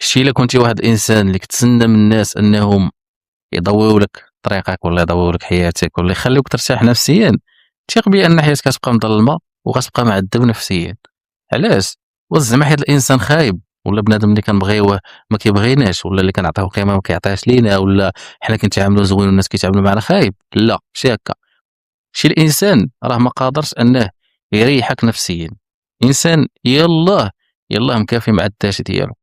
داكشي الا كنتي واحد الانسان اللي كتسنى من الناس انهم يضويو لك طريقك ولا يضويو لك حياتك ولا يخليوك ترتاح نفسيا، ثق بان حياتك كتبقى مظلمه وغتبقى معذب نفسيا. علاش؟ واش زعما حيت الانسان خايب ولا بنادم اللي كنبغيوه ما كيبغيناش ولا اللي كنعطيوه قيمه ما كيعطيهاش لينا ولا حنا كنتعاملوا زوين والناس كيتعاملوا معنا خايب؟ لا ماشي هكا. شي الانسان راه ما قادرش انه يريحك نفسيا. انسان يلاه مكافي مع الذات ديالو،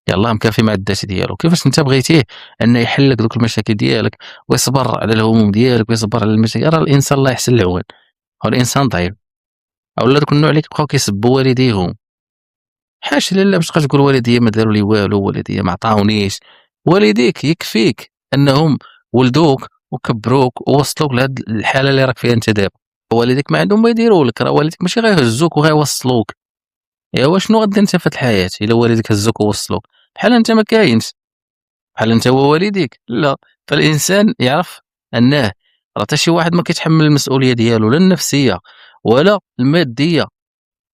يلاه مكافي مع الذات ديالو. كيفاش انت بغيتيه انه يحل لك دوك المشاكل ديالك ويصبر على الهموم ديالك ويصبر على المشاكل؟ راه الانسان الله يحسن العوان، هو الانسان ضعيف. اولا دوك النوع اللي كيبقاو كيسبوا والديهم، حاش لا باش تبقى تقول والديا ما داروا لي والو، والديا ما عطاونيش. والديك يكفيك انهم ولدوك وكبروك ووصلوك لهاد الحاله اللي راك فيها انت دابا. والديك ما عندهم ما يديروا لك، راه والديك ماشي غيهزوك وغيوصلوك. ايوا شنو غدير انت في هاد الحياه الا والديك هزوك ووصلوك؟ بحال انت ما كاينش، بحال انت هو والديك؟ لا. فالانسان يعرف انه راه حتى شي واحد ما كيتحمل المسؤوليه ديالو، لا النفسيه ولا الماديه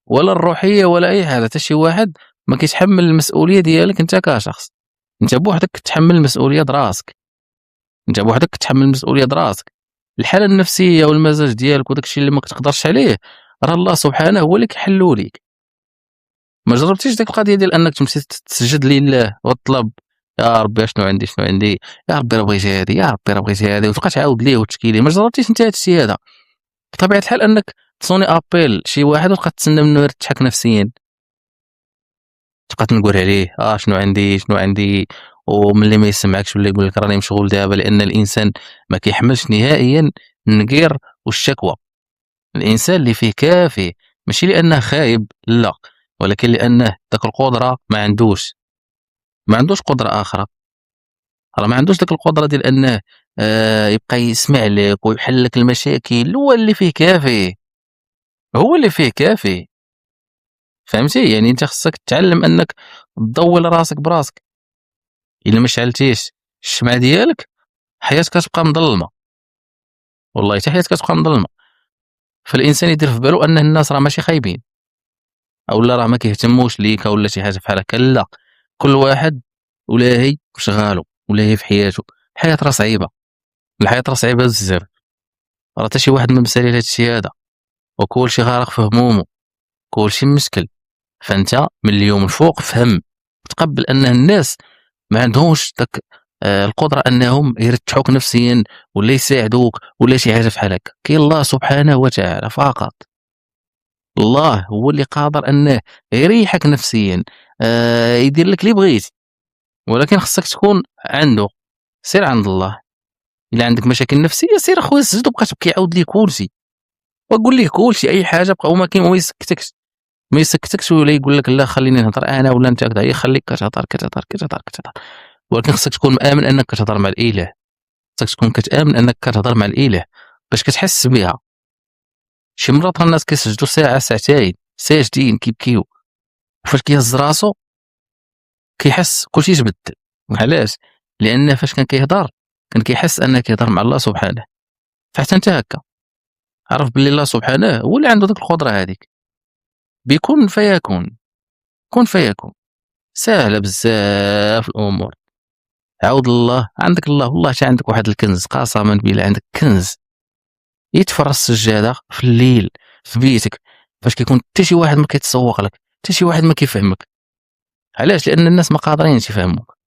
ولا الروحيه ولا اي حاجه. حتى شي واحد ما كيتحمل المسؤوليه ديالك انت كشخص. انت بوحدك كتحمل المسؤوليه دراسك، انت بوحدك كتحمل المسؤوليه دراسك. الحاله النفسيه والمزاج ديالك وداك الشيء اللي ما كتقدرش عليه راه الله سبحانه هو اللي كيحلو ليك. ما جربتيش ديك القضيه ديال انك تمشي تسجد لله وتطلب يا ربي شنو عندي شنو عندي، يا ربي راه بغيتي هذه، يا ربي راه بغيتي هذه، وتبقى تعاود ليه وتشكي ليه؟ ما جربتيش انت هذا الشيء هذا؟ بطبيعه الحال انك تصوني ابيل شي واحد وتبقى تسنى منه يرتاحك نفسيا، تبقى تنقول عليه شنو عندي شنو عندي، وملي ما يسمعكش ولا يقول لك راني مشغول دابا. لان الانسان ما كيحملش نهائيا النقير والشكوى. الانسان اللي فيه كافي ماشي لانه خايب، لا، ولكن لانه داك القدره ما عندوش، ما عندوش قدره اخرى. راه ما عندوش داك القدره ديال انه يبقى يسمع لك ويحل لك المشاكل. هو اللي فيه كافي، هو اللي فيه كافي. فهمتي؟ يعني انت خصك تتعلم انك تضوي راسك براسك. الا ما شعلتيش الشمعة ديالك حياتك كتبقى مظلمه، والله حتى حياتك كتبقى مظلمه. فالانسان يدير في بالو ان الناس راه ماشي خايبين اولا راه ما كيهتموش ليك ولا شي حاجه بحال هكا. لا، كل واحد ولاهي وشغالو ولاهي في حياته. الحياه راه صعيبه، الحياه راه صعيبه بزاف. راه حتى شي واحد ما مسالي لهاد الشيء هذا، وكلشي غارق في همومه، كلشي مشكل. فانت من اليوم الفوق فهم تقبل ان الناس ما عندهمش داك القدره انهم يرتحوك نفسيا ولا يساعدوك ولا شي حاجه بحال هكا. كاين الله سبحانه وتعالى فقط. الله هو اللي قادر انه يريحك نفسيا، يدير لك اللي بغيتي، ولكن خصك تكون عنده. سير عند الله. الا عندك مشاكل نفسيه سير اخويا سجد وبقى تبكي عاود ليه كلشي وقول ليه كلشي اي حاجه بقى وما كاين وما يسكتكش، ما يسكتكش ولا يقول لك لا خليني نهضر انا ولا انت كذا. يخليك كتهضر كتهضر كتهضر كتهضر، ولكن خصك تكون مآمن انك كتهضر مع الاله. خصك تكون كتآمن انك كتهضر مع الاله باش كتحس بها. شي مرات الناس كيسجدوا ساعه ساعتين ساجدين كيبكيو، وفاش كيهز راسو كيحس كلشي تبدل. علاش؟ لان فاش كان كيهضر كان كيحس انه كيهضر مع الله سبحانه. فحتى انت هكا عرف باللي الله سبحانه هو اللي عنده ديك القدره هذيك. بيكون فيكون، كن فيكون. سهله بزاف الامور. عاود الله، عندك الله والله حتى عندك واحد الكنز، قسما بالله عندك كنز يتفرس السجاده في الليل في بيتك فاش كيكون حتى شي واحد ما كيتسوق لك، حتى شي واحد ما كيفهمك. علاش؟ لان الناس ما قادرينش يفهموك،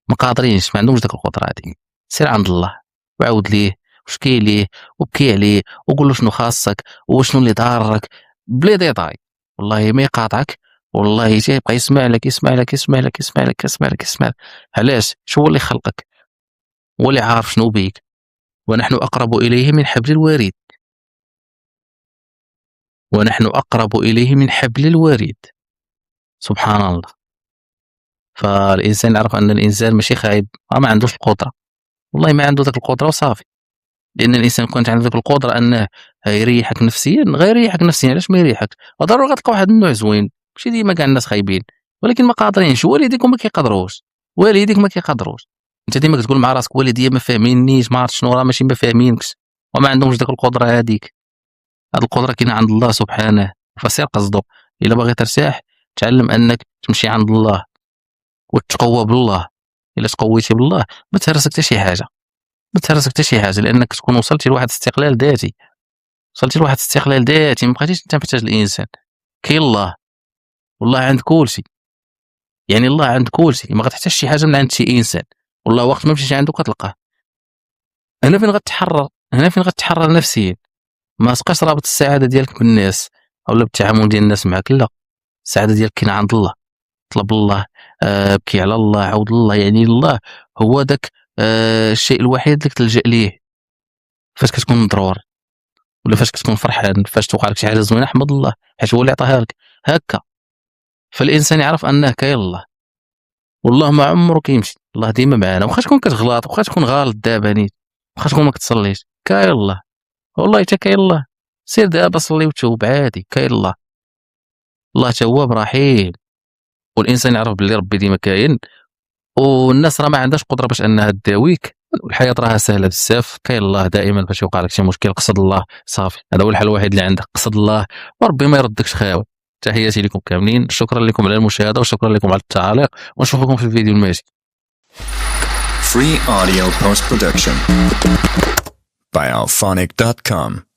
ما قادرينش، ما عندهمش داك القدره هذه. سير عند الله وعاود ليه وشكي ليه وبكي عليه وقول له شنو خاصك وشنو اللي ضارك بلي ديطاي. والله ما يقاطعك، والله تيبقى يسمع لك يسمع لك يسمع لك يسمع لك يسمع لك يسمع لك. علاش؟ شو هو اللي خلقك، هو اللي عارف شنو بيك. ونحن أقرب إليه من حبل الوريد، ونحن أقرب إليه من حبل الوريد. سبحان الله. فالإنسان يعرف أن الإنسان ماشي خايب، ما عندوش القدرة، والله ما عنده ذاك القدرة وصافي. لأن الإنسان كنت عنده ذاك القدرة أنه يريحك نفسيا، غير يريحك نفسيا. علاش ما يريحك؟ ضروري غتلقى واحد النوع زوين، ماشي ديما كاع الناس خايبين، ولكن ما قادرينش. والديك ما كيقدروش، والديك ما كيقدروش. انت ديما كتقول مع راسك والديا ما فاهمينيش، ما عرفت شنو، راه ماشي ما فاهمينكش وما عندهمش داك القدرة هذيك. هاد القدرة كاينة عند الله سبحانه. فسير قصدو. إلا باغي ترتاح تعلم أنك تمشي عند الله وتقوى بالله. الا تقويتي بالله ما تهرسك حتى شي حاجه، ما تهرسك حتى شي حاجه، لانك تكون وصلتي لواحد الاستقلال ذاتي، ما بقيتيش انت محتاج الانسان. كاين الله، والله عند كلشي، يعني الله عند كلشي، ما غتحتاج شي حاجه من عند شي انسان، والله وقت ما مشيتي عنده كتلقاه. هنا فين غتحرر نفسيا. ما تبقاش رابط السعاده ديالك بالناس اولا بالتعامل ديال الناس معك، لا، السعاده ديالك كاينه عند الله. طلب الله، بكي على الله، عود الله، يعني الله هو داك الشيء الوحيد اللي تلجأ ليه فاش كتكون مضرور ولا فاش كتكون فرحان، فاش توقع لك شي حاجه زوينه احمد الله حيت هو اللي عطاها لك هكا. فالانسان يعرف انه كاين الله، والله ما عمره كيمشي، الله ديما معانا، واخا تكون كتغلط، واخا تكون غالط دابا نيت، واخا تكون ما كتصليش، كاين الله، والله حتى كاين الله. سير دابا صلي وتوب عادي، كاين الله، الله تواب رحيم. والانسان يعرف باللي ربي ديما كاين، والناس راه ما عندهاش قدره باش انها تداويك، والحياه راها سهله بزاف. كاين الله دائما فاش يوقع لك شي مشكل قصد الله صافي، هذا هو الحل الوحيد اللي عندك، قصد الله وربي ما يردكش خاوي. تحياتي لكم كاملين، شكرا لكم على المشاهده وشكرا لكم على التعاليق، ونشوفكم في الفيديو الماجي. Free audio post production by alphonic.com